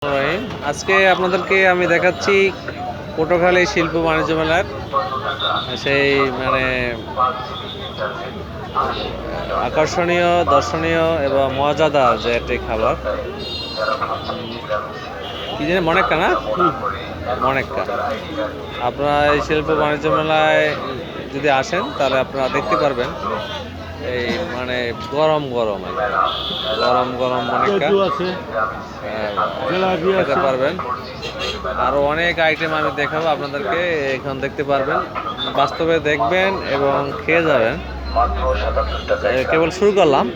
রহিম, আজকে আপনাদেরকে আমি দেখাচ্ছি পটুয়াখালী শিল্প বাণিজ্য মেলার সেই আকর্ষণীয়, দর্শনীয় এবং মজাদার যে একটি খাবার, কি জানি মনেক্কা না, মনেক্কা। আপনারা এই শিল্প বাণিজ্য মেলায় যদি আসেন তাহলে আপনারা দেখতে পারবেন এই গরম গরম গরম গরম মনেক্কা খেতে পারবেন। আরও অনেক আইটেম আমি দেখাবো আপনাদেরকে, এখন দেখতে পারবেন, বাস্তবে দেখবেন এবং খেয়ে যাবেন। কেবল শুরু করলাম।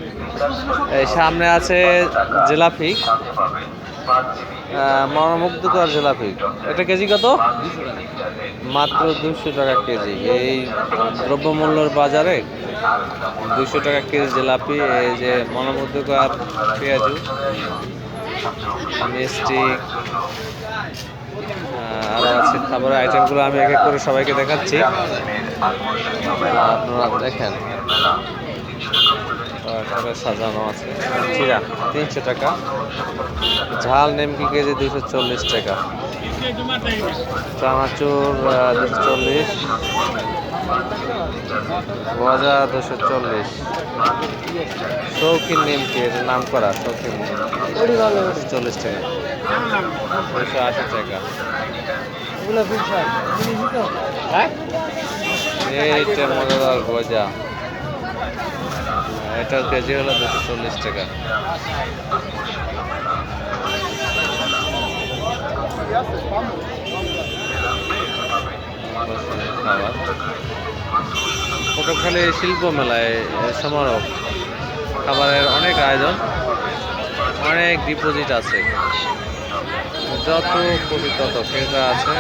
এই সামনে আছে জিলাপি, মনোমুগ্ধকর জিলাপি। এটা কেজি কত? মাত্র 200 টাকা কেজি। এই দ্রব্যমূল্যের বাজারে 200 টাকা কেজি জিলাপি। এই যে মনোমুগ্ধকর পেঁয়াজু, মিষ্টি, আরও আছে খাবারের আইটেমগুলো। আমি এক এক করে সবাইকে দেখাচ্ছি, আপনারা দেখেন। সাজানো আছে চিরা 300 টাকা, ঝাল নেমকি কেজি 240 টাকা, চানাচুর 240, গজা 240, শৌখিন নিমকি, এর নাম করা শৌখিন নিমকি 240 টাকা, 280 টাকা। এইটা মজাদার গজা, এটার কেজি হলো 240 টাকা। খাবার পটুয়াখালী শিল্প মেলায় সমারোহ, খাবারের অনেক আয়োজন, অনেক ডিপোজিট আছে, যত খুশি তত ক্রেতা আছে।